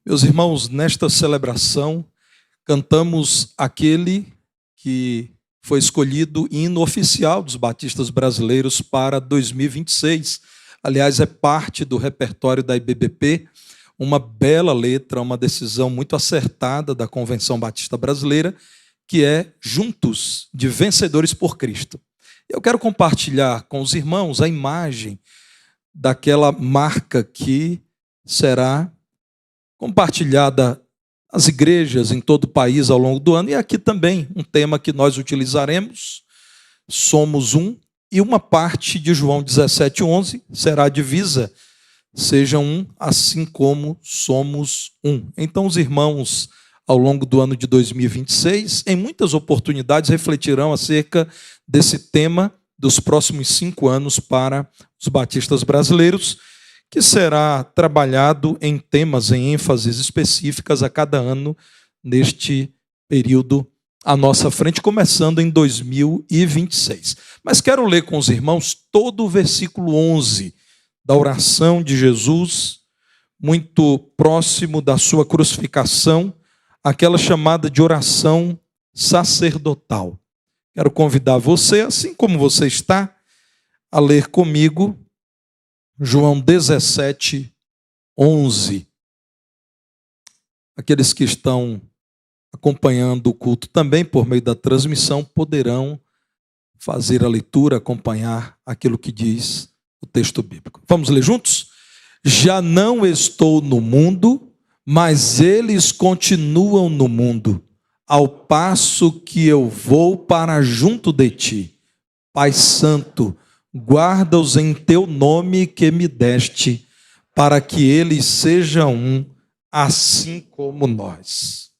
Meus irmãos, nesta celebração, cantamos aquele que foi escolhido hino oficial dos batistas brasileiros para 2026. Aliás, é parte do repertório da IBBP, uma bela letra, uma decisão muito acertada da Convenção Batista Brasileira, que é Juntos, de Vencedores por Cristo. Eu quero compartilhar com os irmãos a imagem daquela marca que será compartilhada nas igrejas em todo o país ao longo do ano, e aqui também um tema que nós utilizaremos, somos um, e uma parte de João 17:11 será a divisa, sejam um, assim como somos um. Então os irmãos, ao longo do ano de 2026, em muitas oportunidades refletirão acerca desse tema dos próximos 5 anos para os batistas brasileiros, que será trabalhado em temas, em ênfases específicas a cada ano neste período à nossa frente, começando em 2026. Mas quero ler com os irmãos todo o versículo 11 da oração de Jesus, muito próximo da sua crucificação, aquela chamada de oração sacerdotal. Quero convidar você, assim como você está, a ler comigo João 17:11. Aqueles que estão acompanhando o culto também por meio da transmissão poderão fazer a leitura, acompanhar aquilo que diz o texto bíblico. Vamos ler juntos? Já não estou no mundo, mas eles continuam no mundo, ao passo que eu vou para junto de ti. Pai Santo, guarda-os em teu nome que me deste, para que eles sejam um, assim como nós.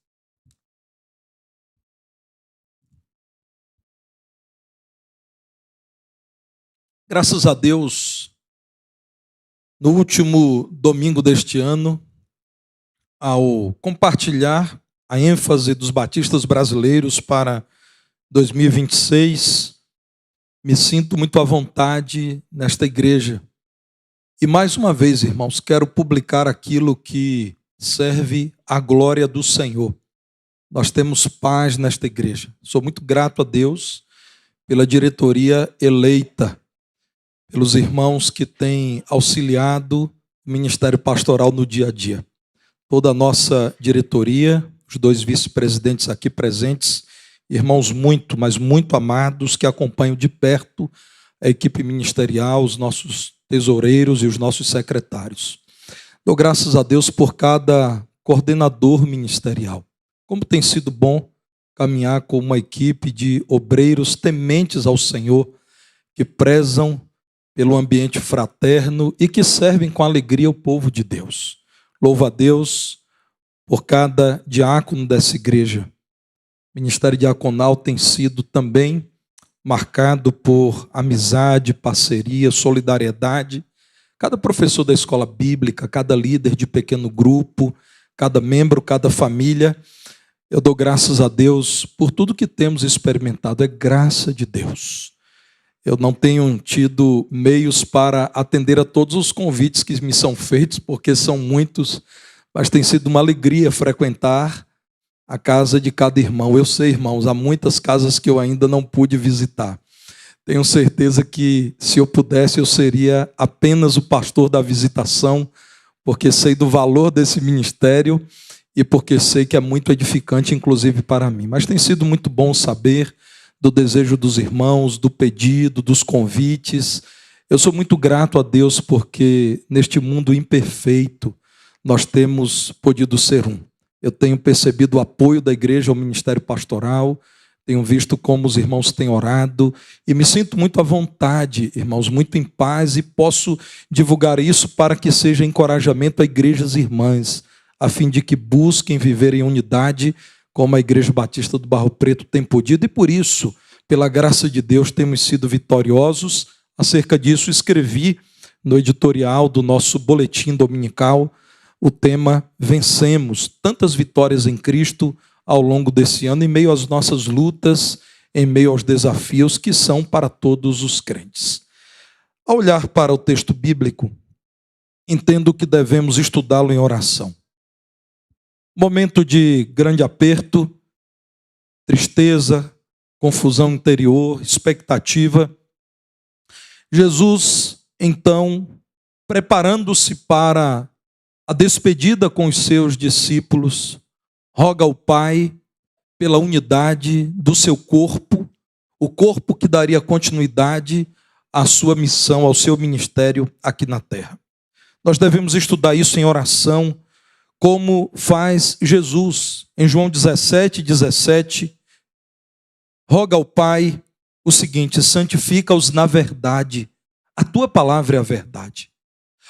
Graças a Deus, no último domingo deste ano, ao compartilhar a ênfase dos batistas brasileiros para 2026, me sinto muito à vontade nesta igreja. E mais uma vez, irmãos, quero publicar aquilo que serve à glória do Senhor. Nós temos paz nesta igreja. Sou muito grato a Deus pela diretoria eleita, pelos irmãos que têm auxiliado o ministério pastoral no dia a dia. Toda a nossa diretoria, os 2 vice-presidentes aqui presentes, irmãos muito, mas muito amados, que acompanham de perto a equipe ministerial, os nossos tesoureiros e os nossos secretários. Dou graças a Deus por cada coordenador ministerial. Como tem sido bom caminhar com uma equipe de obreiros tementes ao Senhor, que prezam pelo ambiente fraterno e que servem com alegria o povo de Deus. Louvo a Deus por cada diácono dessa igreja. O ministério diaconal tem sido também marcado por amizade, parceria, solidariedade. Cada professor da escola bíblica, cada líder de pequeno grupo, cada membro, cada família, eu dou graças a Deus por tudo que temos experimentado. É graça de Deus. Eu não tenho tido meios para atender a todos os convites que me são feitos, porque são muitos, mas tem sido uma alegria frequentar a casa de cada irmão. Eu sei, irmãos, há muitas casas que eu ainda não pude visitar. Tenho certeza que, se eu pudesse, eu seria apenas o pastor da visitação, porque sei do valor desse ministério e porque sei que é muito edificante, inclusive para mim. Mas tem sido muito bom saber do desejo dos irmãos, do pedido, dos convites. Eu sou muito grato a Deus porque, neste mundo imperfeito, nós temos podido ser um. Eu tenho percebido o apoio da igreja ao ministério pastoral, tenho visto como os irmãos têm orado e me sinto muito à vontade, irmãos, muito em paz, e posso divulgar isso para que seja encorajamento a igrejas irmãs, a fim de que busquem viver em unidade como a Igreja Batista do Barro Preto tem podido, e por isso, pela graça de Deus, temos sido vitoriosos. Acerca disso, escrevi no editorial do nosso boletim dominical o tema Vencemos, tantas vitórias em Cristo ao longo desse ano, em meio às nossas lutas, em meio aos desafios que são para todos os crentes. Ao olhar para o texto bíblico, entendo que devemos estudá-lo em oração. Momento de grande aperto, tristeza, confusão interior, expectativa. Jesus, então, preparando-se para a despedida com os seus discípulos, roga ao Pai pela unidade do seu corpo, o corpo que daria continuidade à sua missão, ao seu ministério aqui na terra. Nós devemos estudar isso em oração, como faz Jesus. Em João 17, roga ao Pai o seguinte: santifica-os na verdade, a tua palavra é a verdade.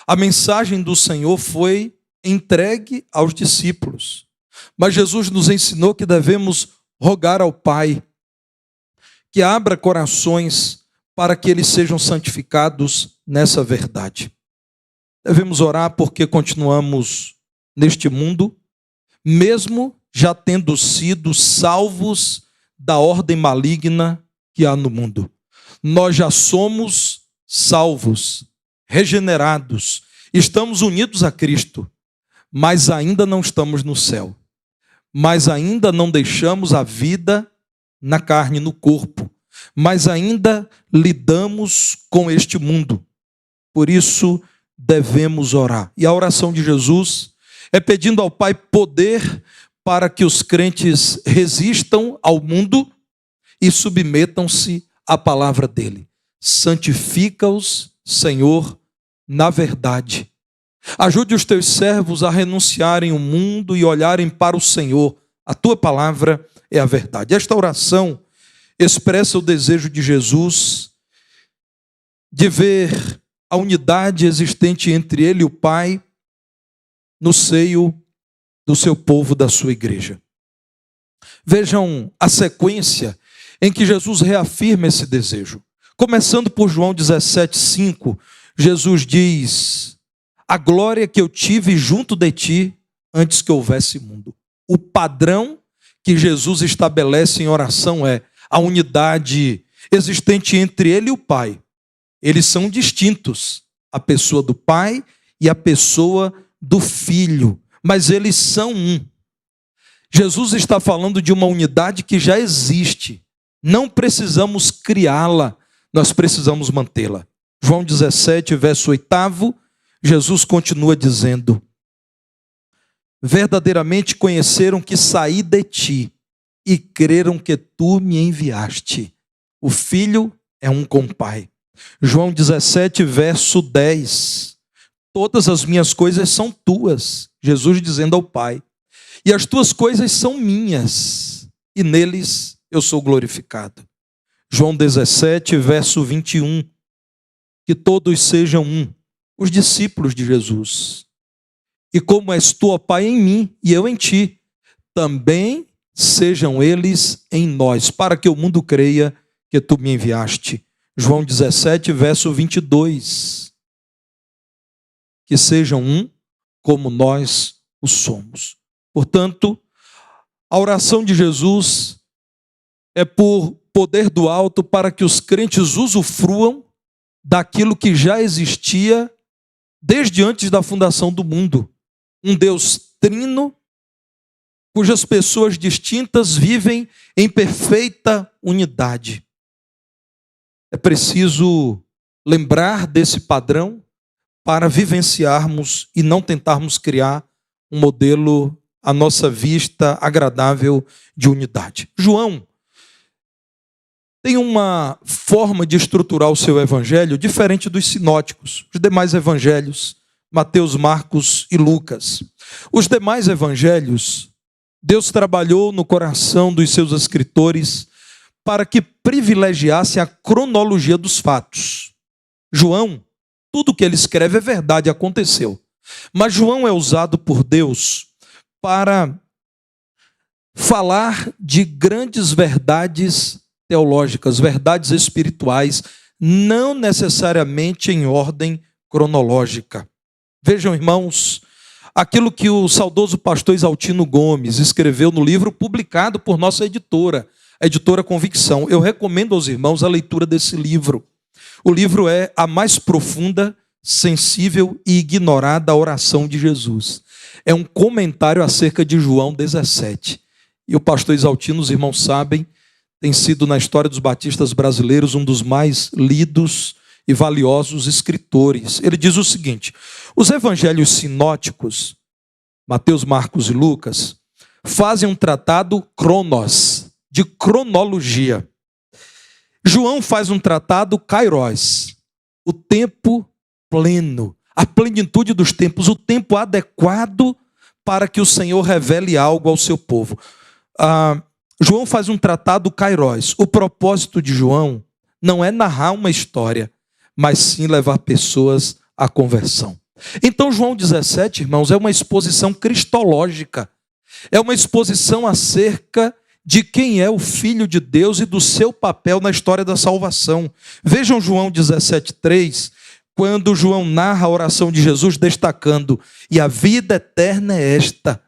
A mensagem do Senhor foi entregue aos discípulos, mas Jesus nos ensinou que devemos rogar ao Pai que abra corações para que eles sejam santificados nessa verdade. Devemos orar porque continuamos neste mundo, mesmo já tendo sido salvos da ordem maligna que há no mundo. Nós já somos salvos, regenerados, estamos unidos a Cristo, mas ainda não estamos no céu. Mas ainda não deixamos a vida na carne, no corpo. Mas ainda lidamos com este mundo. Por isso devemos orar. E a oração de Jesus é pedindo ao Pai poder para que os crentes resistam ao mundo e submetam-se à palavra dele. Santifica-os, Senhor, na verdade. Ajude os teus servos a renunciarem ao mundo e olharem para o Senhor. A tua palavra é a verdade. Esta oração expressa o desejo de Jesus de ver a unidade existente entre ele e o Pai no seio do seu povo, da sua igreja. Vejam a sequência em que Jesus reafirma esse desejo. Começando por João 17,5, Jesus diz: a glória que eu tive junto de ti antes que houvesse mundo. O padrão que Jesus estabelece em oração é a unidade existente entre ele e o Pai. Eles são distintos, a pessoa do Pai e a pessoa do Filho, mas eles são um. Jesus está falando de uma unidade que já existe. Não precisamos criá-la, nós precisamos mantê-la. João 17, verso 8, Jesus continua dizendo: verdadeiramente conheceram que saí de ti e creram que tu me enviaste. O Filho é um com o Pai. João 17, verso 10. Todas as minhas coisas são tuas, Jesus dizendo ao Pai, e as tuas coisas são minhas, e neles eu sou glorificado. João 17, verso 21. Que todos sejam um, os discípulos de Jesus. E como és tu, ó Pai, em mim e eu em ti, também sejam eles em nós, para que o mundo creia que tu me enviaste. João 17, verso 22. Que sejam um como nós o somos. Portanto, a oração de Jesus é por poder do alto para que os crentes usufruam daquilo que já existia desde antes da fundação do mundo. Um Deus trino, cujas pessoas distintas vivem em perfeita unidade. É preciso lembrar desse padrão para vivenciarmos e não tentarmos criar um modelo à nossa vista agradável de unidade. João tem uma forma de estruturar o seu evangelho diferente dos sinóticos, os demais evangelhos, Mateus, Marcos e Lucas. Os demais evangelhos, Deus trabalhou no coração dos seus escritores para que privilegiasse a cronologia dos fatos. João, tudo que ele escreve é verdade, aconteceu. Mas João é usado por Deus para falar de grandes verdades teológicas, verdades espirituais, não necessariamente em ordem cronológica. Vejam, irmãos, aquilo que o saudoso pastor Exaltino Gomes escreveu no livro publicado por nossa editora, a editora Convicção. Eu recomendo aos irmãos a leitura desse livro. O livro é A Mais Profunda, Sensível e Ignorada Oração de Jesus. é um comentário acerca de João 17. E o pastor Exaltino, os irmãos sabem, tem sido na história dos batistas brasileiros um dos mais lidos e valiosos escritores. Ele diz o seguinte: os evangelhos sinóticos, Mateus, Marcos e Lucas, fazem um tratado cronos, de cronologia. João faz um tratado kairos, o tempo pleno, a plenitude dos tempos, o tempo adequado para que o Senhor revele algo ao seu povo. João faz um tratado kairos. O propósito de João não é narrar uma história, mas sim levar pessoas à conversão. Então João 17, irmãos, é uma exposição cristológica. É uma exposição acerca de quem é o Filho de Deus e do seu papel na história da salvação. Vejam João 17,3, quando João narra a oração de Jesus, destacando: e a vida eterna é esta,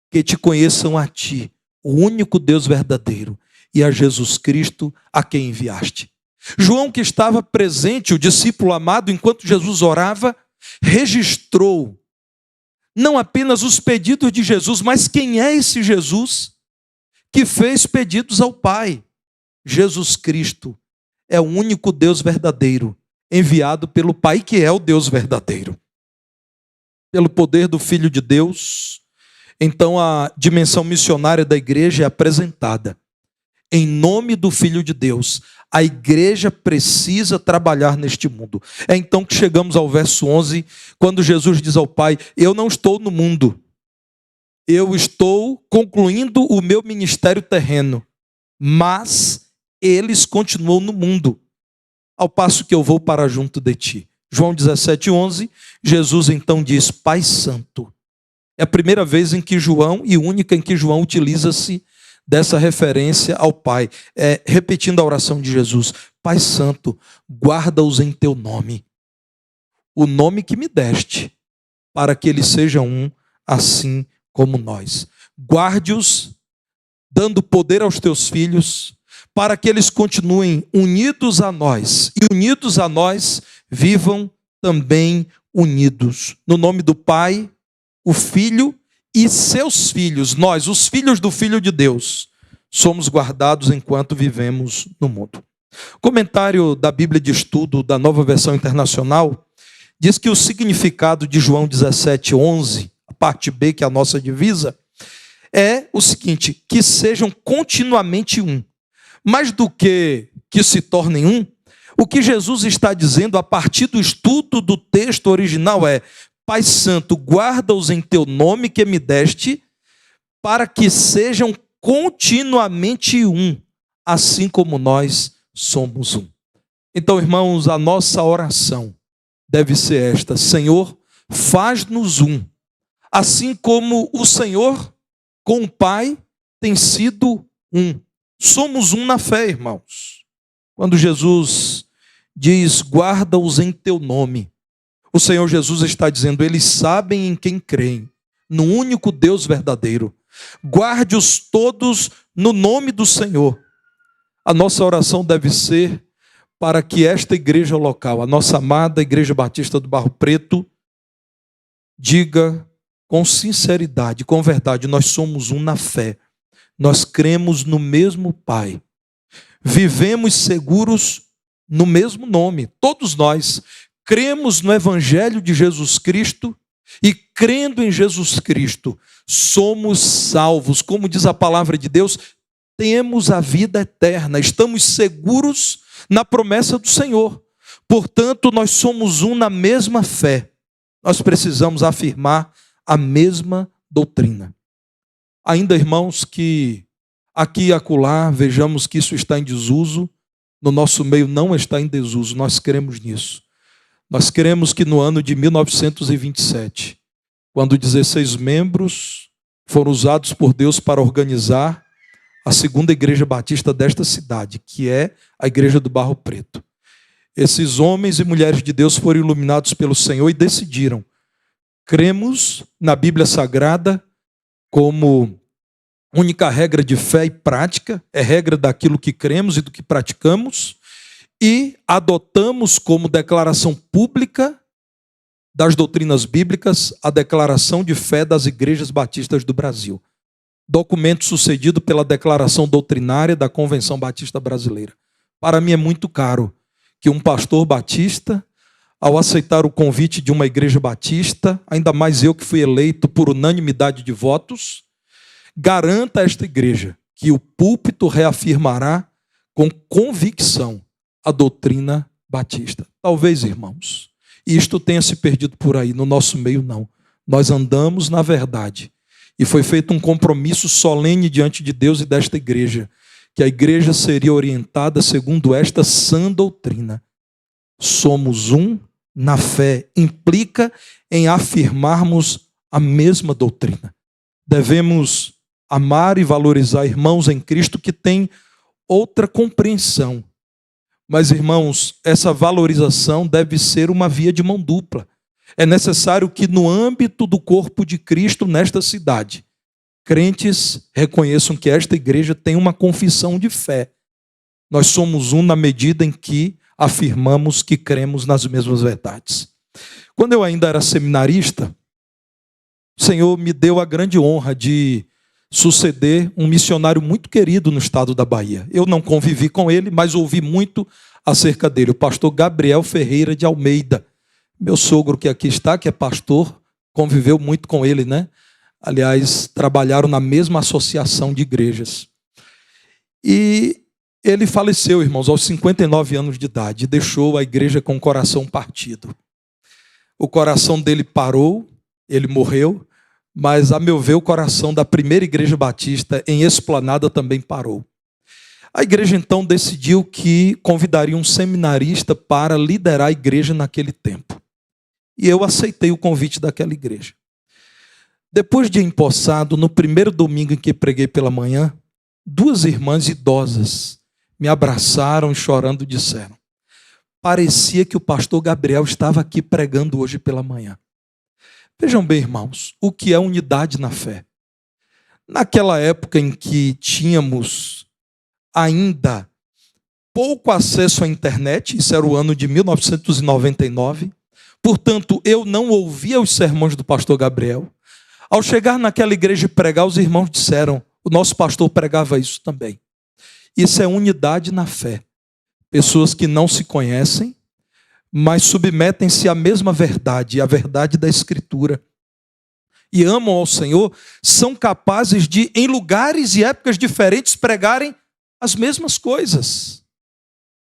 que te conheçam a ti, o único Deus verdadeiro, e a Jesus Cristo, a quem enviaste. João, que estava presente, o discípulo amado, enquanto Jesus orava, registrou não apenas os pedidos de Jesus, mas quem é esse Jesus que fez pedidos ao Pai? Jesus Cristo é o único Deus verdadeiro, enviado pelo Pai, que é o Deus verdadeiro. Pelo poder do Filho de Deus, então a dimensão missionária da igreja é apresentada. Em nome do Filho de Deus, a igreja precisa trabalhar neste mundo. É então que chegamos ao verso 11, quando Jesus diz ao Pai: eu não estou no mundo, eu estou concluindo o meu ministério terreno, mas eles continuam no mundo, ao passo que eu vou para junto de ti. João 17:11, Jesus então diz: Pai Santo. É a primeira vez em que João, e única em que João utiliza-se dessa referência ao Pai, repetindo a oração de Jesus: Pai Santo, guarda-os em teu nome, o nome que me deste, para que eles sejam um, assim como nós. Guarde-os, dando poder aos teus filhos, para que eles continuem unidos a nós, e unidos a nós, vivam também unidos. No nome do Pai, o Filho e seus filhos, nós, os filhos do Filho de Deus, somos guardados enquanto vivemos no mundo. O comentário da Bíblia de Estudo, da Nova Versão Internacional, diz que o significado de João 17:11, a parte B, que é a nossa divisa, é o seguinte: que sejam continuamente um. Mais do que se tornem um, o que Jesus está dizendo a partir do estudo do texto original é: Pai Santo, guarda-os em teu nome que me deste, para que sejam continuamente um, assim como nós somos um. Então, irmãos, a nossa oração deve ser esta: Senhor, faz-nos um, assim como o Senhor com o Pai tem sido um. Somos um na fé, irmãos. Quando Jesus diz: guarda-os em teu nome, o Senhor Jesus está dizendo: eles sabem em quem creem, no único Deus verdadeiro. Guarde-os todos no nome do Senhor. A nossa oração deve ser para que esta igreja local, a nossa amada Igreja Batista do Barro Preto, diga com sinceridade, com verdade: nós somos um na fé. Nós cremos no mesmo Pai. Vivemos seguros no mesmo nome. Todos nós cremos no Evangelho de Jesus Cristo e, crendo em Jesus Cristo, somos salvos. Como diz a palavra de Deus, temos a vida eterna. Estamos seguros na promessa do Senhor. Portanto, nós somos um na mesma fé. Nós precisamos afirmar a mesma doutrina. Ainda, irmãos, que aqui e acolá vejamos que isso está em desuso, no nosso meio não está em desuso, nós cremos nisso. Nós queremos que no ano de 1927, quando 16 membros foram usados por Deus para organizar a segunda igreja batista desta cidade, que é a Igreja do Barro Preto, esses homens e mulheres de Deus foram iluminados pelo Senhor e decidiram: cremos na Bíblia Sagrada como única regra de fé e prática, é regra daquilo que cremos e do que praticamos, e adotamos como declaração pública das doutrinas bíblicas, a Declaração de Fé das Igrejas Batistas do Brasil. Documento sucedido pela Declaração Doutrinária da Convenção Batista Brasileira. Para mim é muito caro que um pastor batista, ao aceitar o convite de uma igreja batista, ainda mais eu que fui eleito por unanimidade de votos, garanta a esta igreja que o púlpito reafirmará com convicção a doutrina batista. Talvez, irmãos, isto tenha se perdido por aí, no nosso meio não. Nós andamos na verdade. E foi feito um compromisso solene diante de Deus e desta igreja, que a igreja seria orientada segundo esta sã doutrina. Somos um na fé, implica em afirmarmos a mesma doutrina. Devemos amar e valorizar irmãos em Cristo que têm outra compreensão. Mas, irmãos, essa valorização deve ser uma via de mão dupla. É necessário que, no âmbito do corpo de Cristo nesta cidade, crentes reconheçam que esta igreja tem uma confissão de fé. Nós somos um na medida em que afirmamos que cremos nas mesmas verdades. Quando eu ainda era seminarista, o Senhor me deu a grande honra de suceder um missionário muito querido no estado da Bahia. Eu não convivi com ele, mas ouvi muito acerca dele, o pastor Gabriel Ferreira de Almeida. Meu sogro que aqui está, que é pastor, conviveu muito com ele, né? Aliás, trabalharam na mesma associação de igrejas. E ele faleceu, irmãos, aos 59 anos de idade, e deixou a igreja com o coração partido. O coração dele parou, ele morreu, mas, a meu ver, o coração da primeira igreja batista em Esplanada também parou. A igreja, então, decidiu que convidaria um seminarista para liderar a igreja naquele tempo. E eu aceitei o convite daquela igreja. Depois de empossado, no primeiro domingo em que preguei pela manhã, duas irmãs idosas me abraçaram e chorando disseram: parecia que o pastor Gabriel estava aqui pregando hoje pela manhã. Vejam bem, irmãos, o que é unidade na fé. Naquela época em que tínhamos ainda pouco acesso à internet, isso era o ano de 1999, portanto, eu não ouvia os sermões do pastor Gabriel. Ao chegar naquela igreja e pregar, os irmãos disseram: o nosso pastor pregava isso também. Isso é unidade na fé. Pessoas que não se conhecem, mas submetem-se à mesma verdade, a verdade da Escritura, e amam ao Senhor, são capazes de, em lugares e épocas diferentes, pregarem as mesmas coisas.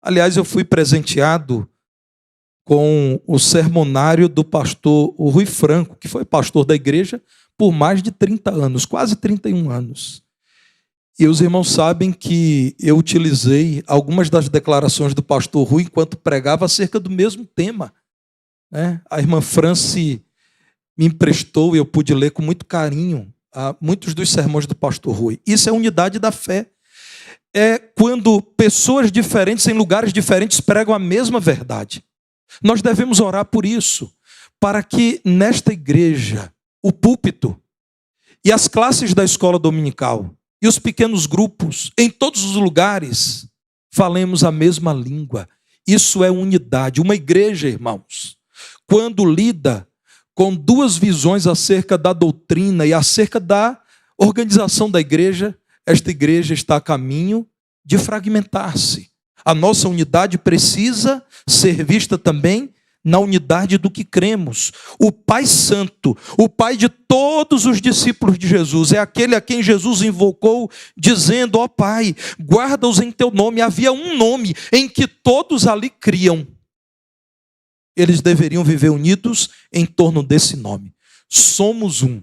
Aliás, eu fui presenteado com o sermonário do pastor Rui Franco, que foi pastor da igreja por mais de 30 anos, quase 31 anos. E os irmãos sabem que eu utilizei algumas das declarações do pastor Rui enquanto pregava acerca do mesmo tema. A irmã Franci me emprestou e eu pude ler com muito carinho muitos dos sermões do pastor Rui. Isso é unidade da fé. É quando pessoas diferentes em lugares diferentes pregam a mesma verdade. Nós devemos orar por isso, para que nesta igreja, o púlpito e as classes da escola dominical e os pequenos grupos, em todos os lugares, falemos a mesma língua. Isso é unidade. Uma igreja, irmãos, quando lida com duas visões acerca da doutrina e acerca da organização da igreja, esta igreja está a caminho de fragmentar-se. A nossa unidade precisa ser vista também na unidade do que cremos. O Pai Santo, o Pai de todos os discípulos de Jesus, é aquele a quem Jesus invocou, dizendo: ó Pai, guarda-os em teu nome. Havia um nome em que todos ali criam. Eles deveriam viver unidos em torno desse nome. Somos um.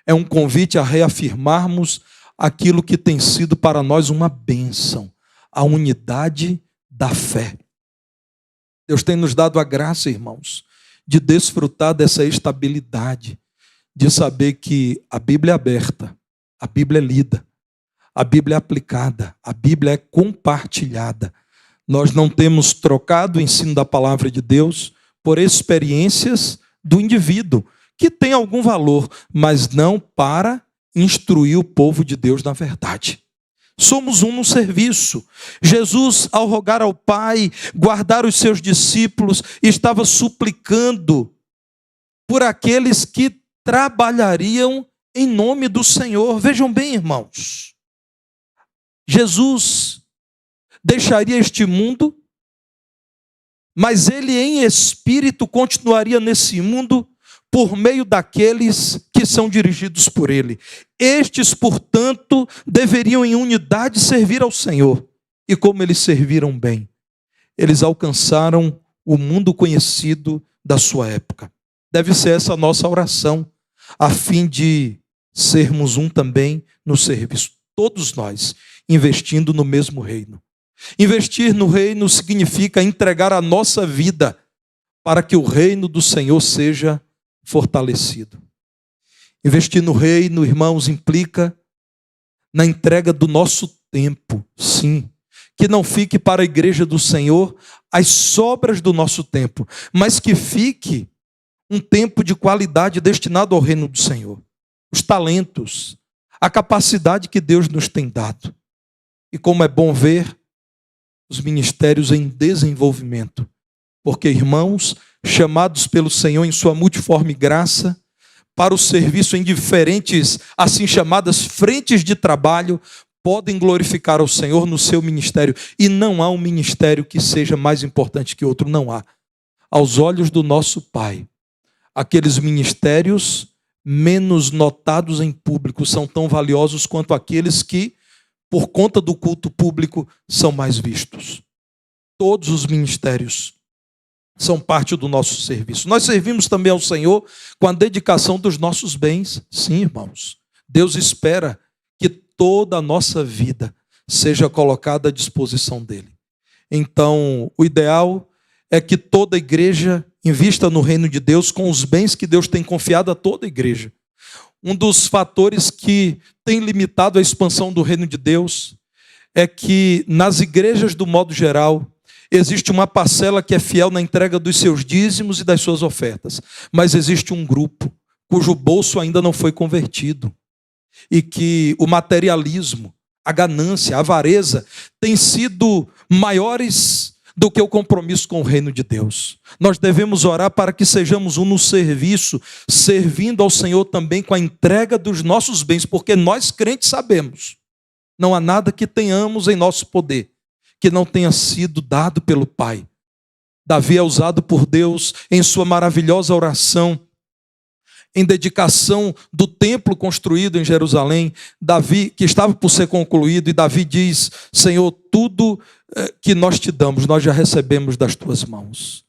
É um convite a reafirmarmos aquilo que tem sido para nós uma bênção, a unidade da fé. Deus tem nos dado a graça, irmãos, de desfrutar dessa estabilidade, de saber que a Bíblia é aberta, a Bíblia é lida, a Bíblia é aplicada, a Bíblia é compartilhada. Nós não temos trocado o ensino da palavra de Deus por experiências do indivíduo, que tem algum valor, mas não para instruir o povo de Deus na verdade. Somos um no serviço. Jesus, ao rogar ao Pai, guardar os seus discípulos, estava suplicando por aqueles que trabalhariam em nome do Senhor. Vejam bem, irmãos, Jesus deixaria este mundo, mas ele em espírito continuaria nesse mundo por meio daqueles que são dirigidos por ele. Estes, portanto, deveriam em unidade servir ao Senhor. E como eles serviram bem, eles alcançaram o mundo conhecido da sua época. Deve ser essa a nossa oração, a fim de sermos um também no serviço. Todos nós investindo no mesmo reino. Investir no reino significa entregar a nossa vida para que o reino do Senhor seja fortalecido. Investir no reino, irmãos, implica na entrega do nosso tempo, sim. Que não fique para a igreja do Senhor as sobras do nosso tempo, mas que fique um tempo de qualidade destinado ao reino do Senhor. Os talentos, a capacidade que Deus nos tem dado. E como é bom ver os ministérios em desenvolvimento. Porque, irmãos, chamados pelo Senhor em sua multiforme graça, para o serviço em diferentes, assim chamadas, frentes de trabalho, podem glorificar ao Senhor no seu ministério. E não há um ministério que seja mais importante que outro, não há. Aos olhos do nosso Pai, aqueles ministérios menos notados em público são tão valiosos quanto aqueles que, por conta do culto público, são mais vistos. Todos os ministérios são parte do nosso serviço. Nós servimos também ao Senhor com a dedicação dos nossos bens. Sim, irmãos. Deus espera que toda a nossa vida seja colocada à disposição dele. Então, o ideal é que toda a igreja invista no reino de Deus com os bens que Deus tem confiado a toda a igreja. Um dos fatores que tem limitado a expansão do reino de Deus é que nas igrejas, do modo geral, existe uma parcela que é fiel na entrega dos seus dízimos e das suas ofertas. Mas existe um grupo cujo bolso ainda não foi convertido. E que o materialismo, a ganância, a avareza têm sido maiores do que o compromisso com o reino de Deus. Nós devemos orar para que sejamos um no serviço, servindo ao Senhor também com a entrega dos nossos bens, porque nós crentes sabemos, não há nada que tenhamos em nosso poder que não tenha sido dado pelo Pai. Davi é usado por Deus em sua maravilhosa oração, em dedicação do templo construído em Jerusalém, Davi, que estava por ser concluído, e Davi diz: Senhor, tudo que nós te damos, nós já recebemos das tuas mãos.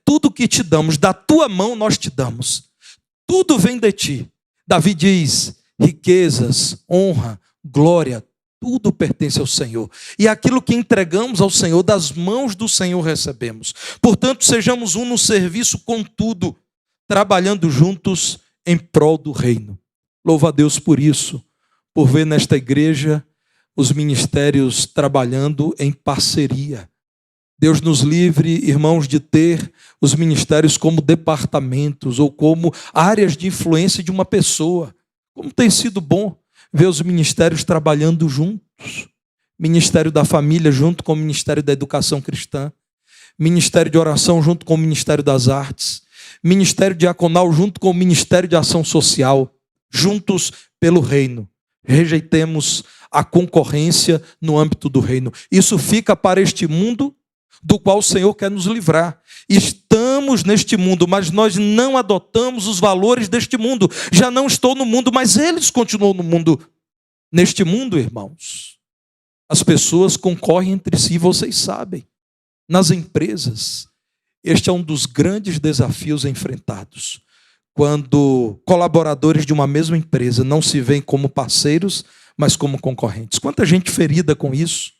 Tudo que te damos, da tua mão nós te damos. Tudo vem de ti. Davi diz: riquezas, honra, glória, tudo pertence ao Senhor. E aquilo que entregamos ao Senhor, das mãos do Senhor recebemos. Portanto, sejamos um no serviço com tudo, trabalhando juntos em prol do reino. Louva a Deus por isso, por ver nesta igreja os ministérios trabalhando em parceria. Deus nos livre, irmãos, de ter os ministérios como departamentos ou como áreas de influência de uma pessoa. Como tem sido bom ver os ministérios trabalhando juntos. Ministério da família junto com o Ministério da Educação Cristã. Ministério de oração junto com o Ministério das Artes. Ministério diaconal junto com o Ministério de Ação Social. Juntos pelo reino. Rejeitemos a concorrência no âmbito do reino. Isso fica para este mundo do qual o Senhor quer nos livrar. Estamos neste mundo, mas nós não adotamos os valores deste mundo. Já não estou no mundo, mas eles continuam no mundo. Neste mundo, irmãos, as pessoas concorrem entre si, vocês sabem. Nas empresas, este é um dos grandes desafios enfrentados. Quando colaboradores de uma mesma empresa não se veem como parceiros, mas como concorrentes. Quanta gente ferida com isso.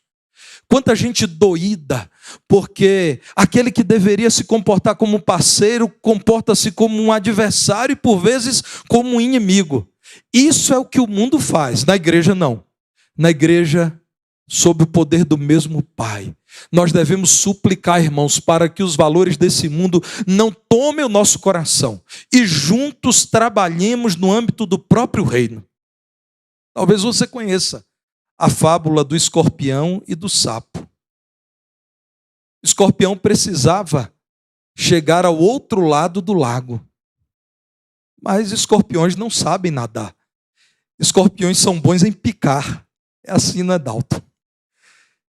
Quanta gente doída, porque aquele que deveria se comportar como parceiro, comporta-se como um adversário e, por vezes, como um inimigo. Isso é o que o mundo faz. Na igreja, não. Na igreja, sob o poder do mesmo Pai, nós devemos suplicar, irmãos, para que os valores desse mundo não tomem o nosso coração e juntos trabalhemos no âmbito do próprio reino. Talvez você conheça a fábula do escorpião e do sapo. O escorpião precisava chegar ao outro lado do lago. Mas escorpiões não sabem nadar. Escorpiões são bons em picar. É assim, não é, Dalton?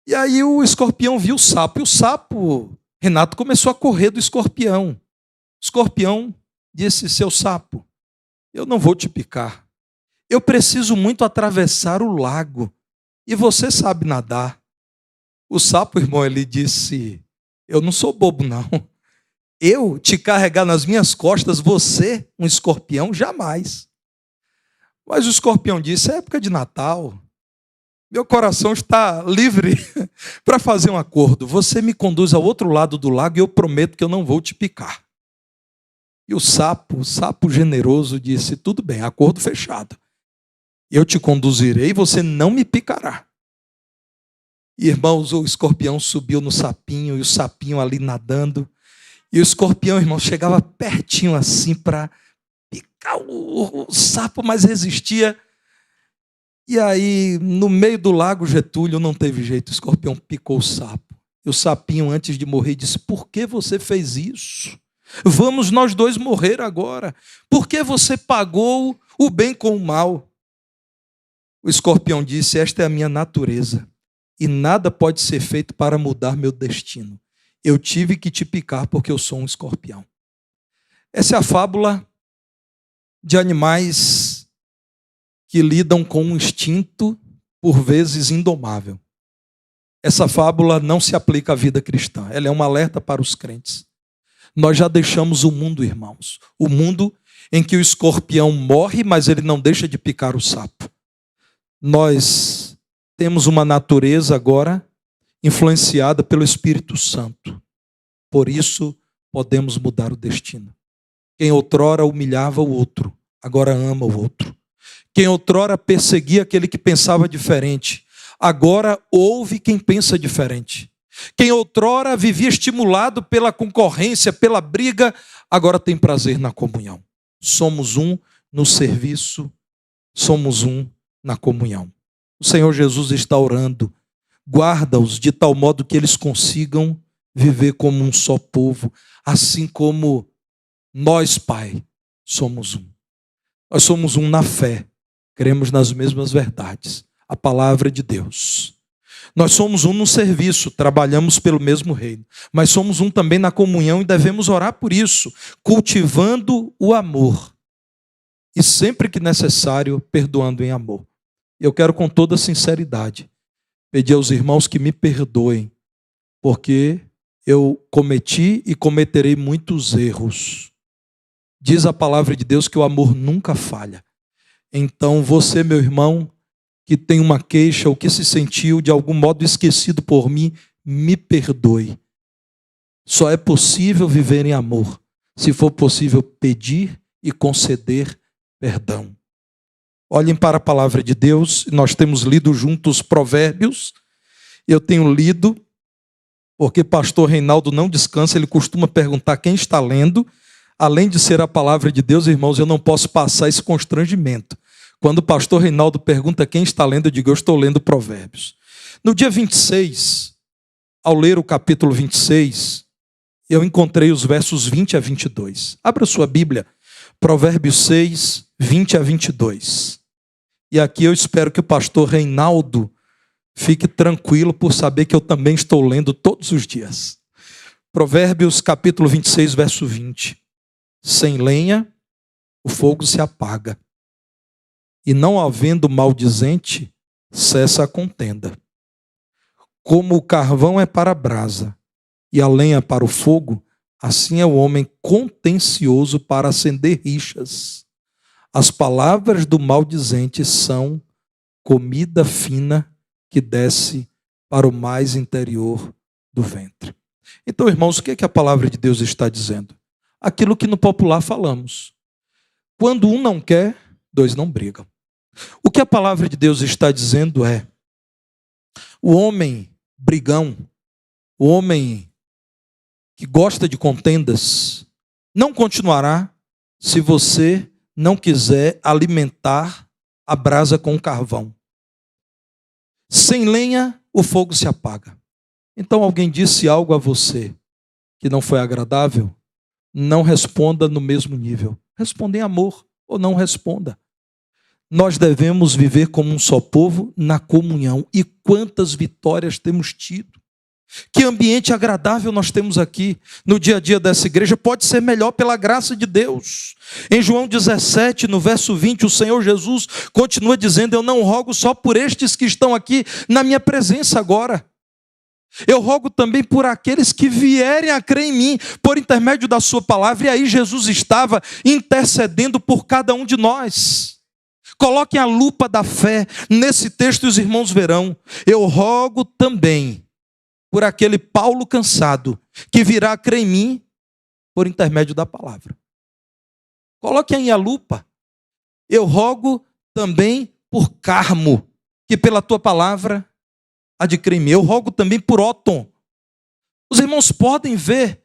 E aí o escorpião viu o sapo. E o sapo, Renato, começou a correr do escorpião. O escorpião disse: seu sapo, eu não vou te picar. Eu preciso muito atravessar o lago. E você sabe nadar. O sapo, irmão, ele disse: eu não sou bobo, não. Eu te carregar nas minhas costas, você, um escorpião, jamais. Mas o escorpião disse: é época de Natal. Meu coração está livre para fazer um acordo. Você me conduz ao outro lado do lago e eu prometo que eu não vou te picar. E o sapo generoso, disse: tudo bem, acordo fechado. Eu te conduzirei e você não me picará. E, irmãos, o escorpião subiu no sapinho e o sapinho ali nadando. E o escorpião, irmão, chegava pertinho assim para picar o sapo, mas resistia. E aí, no meio do lago Getúlio, não teve jeito, o escorpião picou o sapo. E o sapinho, antes de morrer, disse: por que você fez isso? Vamos nós dois morrer agora. Por que você pagou o bem com o mal? O escorpião disse: esta é a minha natureza, e nada pode ser feito para mudar meu destino. Eu tive que te picar porque eu sou um escorpião. Essa é a fábula de animais que lidam com um instinto, por vezes, indomável. Essa fábula não se aplica à vida cristã. Ela é um alerta para os crentes. Nós já deixamos o mundo, irmãos. O mundo em que o escorpião morre, mas ele não deixa de picar o sapo. Nós temos uma natureza agora influenciada pelo Espírito Santo. Por isso, podemos mudar o destino. Quem outrora humilhava o outro, agora ama o outro. Quem outrora perseguia aquele que pensava diferente, agora ouve quem pensa diferente. Quem outrora vivia estimulado pela concorrência, pela briga, agora tem prazer na comunhão. Somos um no serviço, somos um na comunhão. O Senhor Jesus está orando. Guarda-os de tal modo que eles consigam viver como um só povo, assim como nós, Pai, somos um. Nós somos um na fé, cremos nas mesmas verdades, a palavra de Deus. Nós somos um no serviço, trabalhamos pelo mesmo reino, mas somos um também na comunhão e devemos orar por isso, cultivando o amor e sempre que necessário, perdoando em amor. Eu quero com toda sinceridade pedir aos irmãos que me perdoem, porque eu cometi e cometerei muitos erros. Diz a palavra de Deus que o amor nunca falha. Então você, meu irmão, que tem uma queixa ou que se sentiu de algum modo esquecido por mim, me perdoe. Só é possível viver em amor se for possível pedir e conceder perdão. Olhem para a palavra de Deus. Nós temos lido juntos Provérbios. Eu tenho lido, porque pastor Reinaldo não descansa, ele costuma perguntar quem está lendo. Além de ser a palavra de Deus, irmãos, eu não posso passar esse constrangimento. Quando o pastor Reinaldo pergunta quem está lendo, eu digo: eu estou lendo Provérbios. No dia 26, ao ler o capítulo 26, eu encontrei os versos 20 a 22. Abra sua Bíblia, Provérbios 6, 20 a 22. E aqui eu espero que o pastor Reinaldo fique tranquilo por saber que eu também estou lendo todos os dias. Provérbios capítulo 26, verso 20. Sem lenha, o fogo se apaga. E não havendo maldizente, cessa a contenda. Como o carvão é para a brasa e a lenha para o fogo, assim é o homem contencioso para acender rixas. As palavras do maldizente são comida fina que desce para o mais interior do ventre. Então, irmãos, o que é que a palavra de Deus está dizendo? Aquilo que no popular falamos. Quando um não quer, dois não brigam. O que a palavra de Deus está dizendo é: o homem brigão, o homem que gosta de contendas, não continuará se você não quiser alimentar a brasa com carvão. Sem lenha, o fogo se apaga. Então alguém disse algo a você que não foi agradável, não responda no mesmo nível. responda em amor ou não responda. Nós devemos viver como um só povo na comunhão. E quantas vitórias temos tido. Que ambiente agradável nós temos aqui no dia a dia dessa igreja. Pode ser melhor pela graça de Deus. Em João 17, no verso 20, o Senhor Jesus continua dizendo: eu não rogo só por estes que estão aqui na minha presença agora. Eu rogo também por aqueles que vierem a crer em mim, por intermédio da sua palavra. E aí Jesus estava intercedendo por cada um de nós. Coloquem a lupa da fé nesse texto e os irmãos verão. Eu rogo também por aquele Paulo cansado, que virá a crer em mim por intermédio da palavra. Coloquem aí a lupa. Eu rogo também por Carmo, que pela tua palavra há de crer em mim. Eu rogo também por Óton. Os irmãos podem ver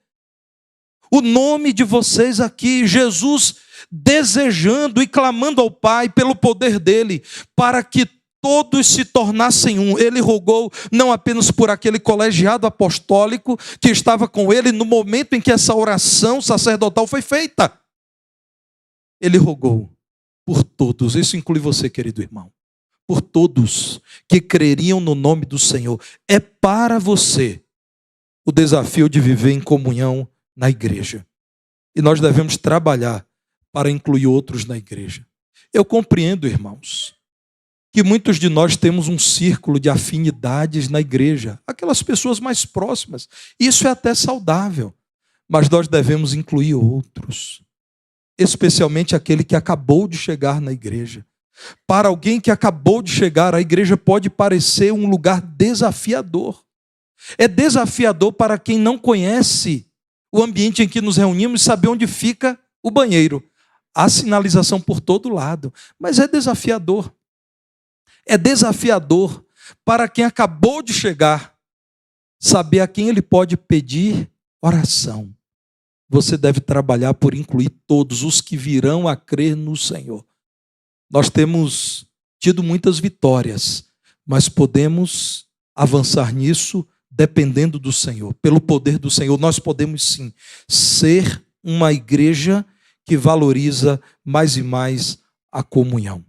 o nome de vocês aqui, Jesus desejando e clamando ao Pai pelo poder dele, para que todos se tornassem um. Ele rogou não apenas por aquele colegiado apostólico que estava com ele no momento em que essa oração sacerdotal foi feita. Ele rogou por todos, isso inclui você, querido irmão, por todos que creriam no nome do Senhor. É para você o desafio de viver em comunhão na igreja. E nós devemos trabalhar para incluir outros na igreja. Eu compreendo, irmãos, que muitos de nós temos um círculo de afinidades na igreja, aquelas pessoas mais próximas. Isso é até saudável, mas nós devemos incluir outros, especialmente aquele que acabou de chegar na igreja. Para alguém que acabou de chegar, a igreja pode parecer um lugar desafiador. É desafiador para quem não conhece o ambiente em que nos reunimos, saber onde fica o banheiro. Há sinalização por todo lado, mas é desafiador. É desafiador para quem acabou de chegar saber a quem ele pode pedir oração. Você deve trabalhar por incluir todos os que virão a crer no Senhor. Nós temos tido muitas vitórias, mas podemos avançar nisso dependendo do Senhor. Pelo poder do Senhor, nós podemos sim ser uma igreja que valoriza mais e mais a comunhão.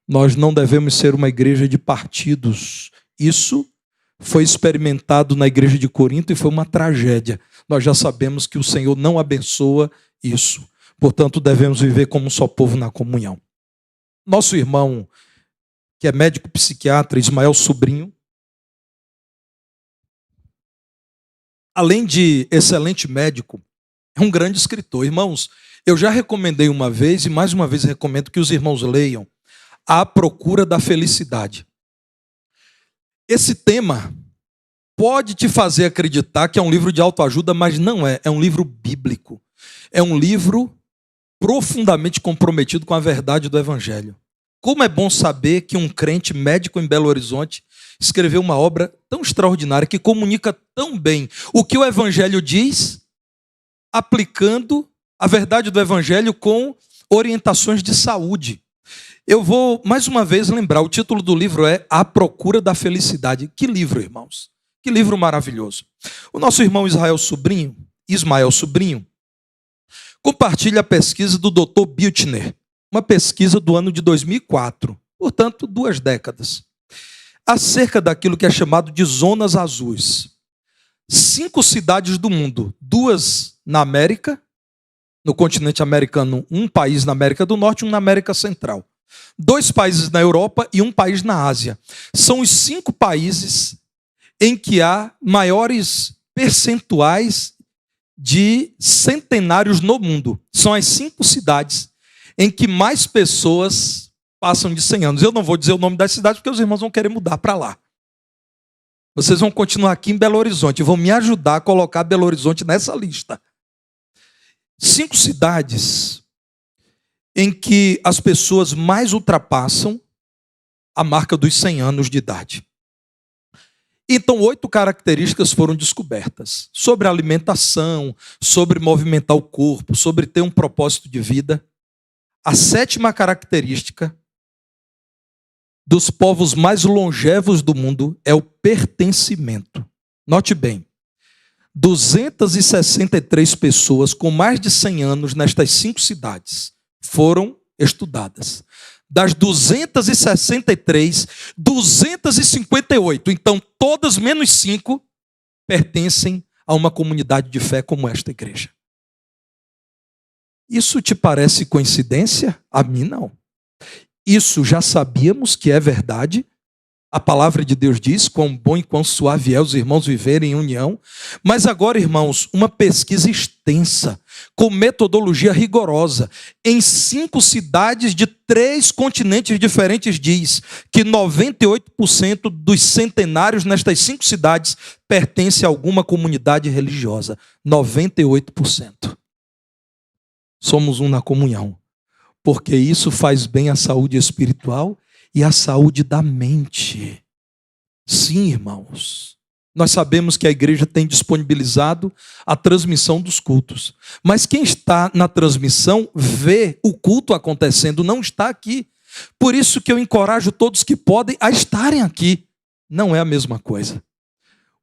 Nós não devemos ser uma igreja de partidos. Isso foi experimentado na igreja de Corinto e foi uma tragédia. Nós já sabemos que o Senhor não abençoa isso. Portanto, devemos viver como um só povo na comunhão. Nosso irmão, que é médico psiquiatra, Ismael Sobrinho, além de excelente médico, é um grande escritor. Irmãos, eu já recomendei uma vez e mais uma vez recomendo que os irmãos leiam A Procura da Felicidade. Esse tema pode te fazer acreditar que é um livro de autoajuda, mas não é. É um livro bíblico. É um livro profundamente comprometido com a verdade do Evangelho. Como é bom saber que um crente médico em Belo Horizonte escreveu uma obra tão extraordinária, que comunica tão bem o que o Evangelho diz, aplicando a verdade do Evangelho com orientações de saúde. Eu vou, mais uma vez, lembrar, o título do livro é A Procura da Felicidade. Que livro, irmãos? Que livro maravilhoso. O nosso irmão Ismael Sobrinho, compartilha a pesquisa do Dr. Biltner, uma pesquisa do ano de 2004, portanto, 2 décadas, acerca daquilo que é chamado de zonas azuis. 5 cidades do mundo, 2 na América, no continente americano, 1 país na América do Norte e 1 na América Central. 2 países na Europa e 1 país na Ásia. São os 5 países em que há maiores percentuais de centenários no mundo. São as 5 cidades em que mais pessoas passam de 100 anos. Eu não vou dizer o nome das cidades porque os irmãos vão querer mudar para lá. Vocês vão continuar aqui em Belo Horizonte e vão me ajudar a colocar Belo Horizonte nessa lista. 5 cidades em que as pessoas mais ultrapassam a marca dos 100 anos de idade. Então, 8 características foram descobertas sobre alimentação, sobre movimentar o corpo, sobre ter um propósito de vida. A 7ª característica dos povos mais longevos do mundo é o pertencimento. Note bem, 263 pessoas com mais de 100 anos nestas 5 cidades foram estudadas. Das 263, 258, então todas menos 5, pertencem a uma comunidade de fé como esta igreja. Isso te parece coincidência? A mim não. Isso já sabíamos que é verdade. A palavra de Deus diz: quão bom e quão suave é os irmãos viverem em união. Mas agora, irmãos, uma pesquisa extensa, com metodologia rigorosa, em 5 cidades de 3 continentes diferentes, diz que 98% dos centenários nestas 5 cidades pertencem a alguma comunidade religiosa. 98%. Somos um na comunhão, porque isso faz bem à saúde espiritual e à saúde da mente. Sim, irmãos. Nós sabemos que a igreja tem disponibilizado a transmissão dos cultos. Mas quem está na transmissão vê o culto acontecendo, não está aqui. Por isso que eu encorajo todos que podem a estarem aqui. Não é a mesma coisa.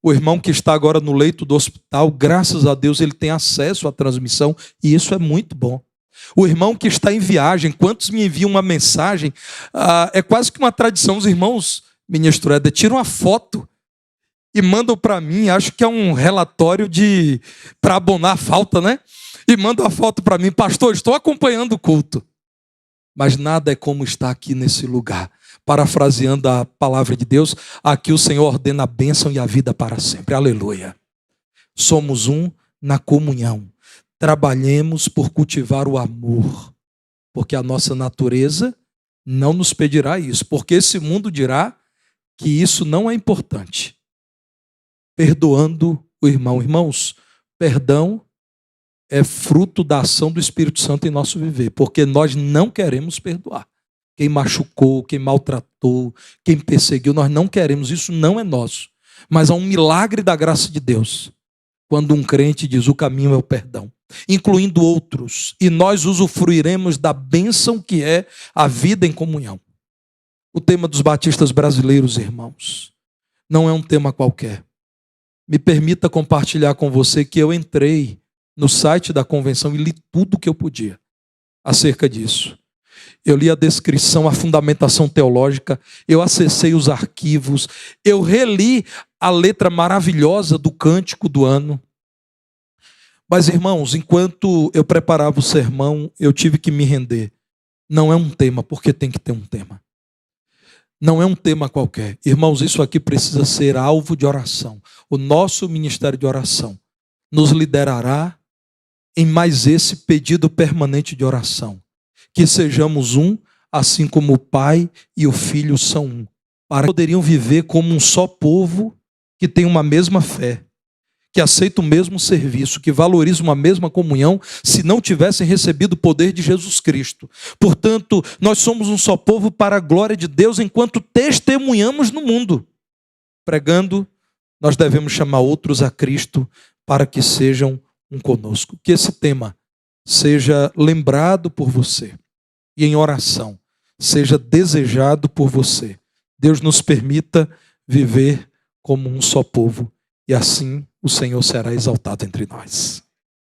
O irmão que está agora no leito do hospital, graças a Deus, ele tem acesso à transmissão e isso é muito bom. O irmão que está em viagem, quantos me enviam uma mensagem? É quase que uma tradição, os irmãos, ministro Éder, tiram uma foto e mandam para mim, acho que é um relatório para abonar a falta, né? E mandam a foto para mim: pastor, estou acompanhando o culto. Mas nada é como estar aqui nesse lugar. Parafraseando a palavra de Deus, aqui o Senhor ordena a bênção e a vida para sempre. Aleluia. Somos um na comunhão. Trabalhemos por cultivar o amor, porque a nossa natureza não nos pedirá isso, porque esse mundo dirá que isso não é importante. Perdoando o irmão. Irmãos, perdão é fruto da ação do Espírito Santo em nosso viver, porque nós não queremos perdoar. Quem machucou, quem maltratou, quem perseguiu, nós não queremos, isso não é nosso. Mas há um milagre da graça de Deus, quando um crente diz: o caminho é o perdão, incluindo outros, e nós usufruiremos da bênção que é a vida em comunhão. O tema dos batistas brasileiros, irmãos, não é um tema qualquer. Me permita compartilhar com você que eu entrei no site da convenção e li tudo o que eu podia acerca disso. Eu li a descrição, a fundamentação teológica, eu acessei os arquivos, eu reli a letra maravilhosa do cântico do ano. Mas, irmãos, enquanto eu preparava o sermão, eu tive que me render. Não é um tema, porque tem que ter um tema. Não é um tema qualquer. Irmãos, isso aqui precisa ser alvo de oração. O nosso ministério de oração nos liderará em mais esse pedido permanente de oração. Que sejamos um, assim como o Pai e o Filho são um. Para que poderiam viver como um só povo que tem uma mesma fé, que aceita o mesmo serviço, que valoriza uma mesma comunhão, se não tivessem recebido o poder de Jesus Cristo. Portanto, nós somos um só povo para a glória de Deus, enquanto testemunhamos no mundo. Pregando, nós devemos chamar outros a Cristo para que sejam um conosco. Que esse tema seja lembrado por você e em oração seja desejado por você. Deus nos permita viver como um só povo e assim o Senhor será exaltado entre nós.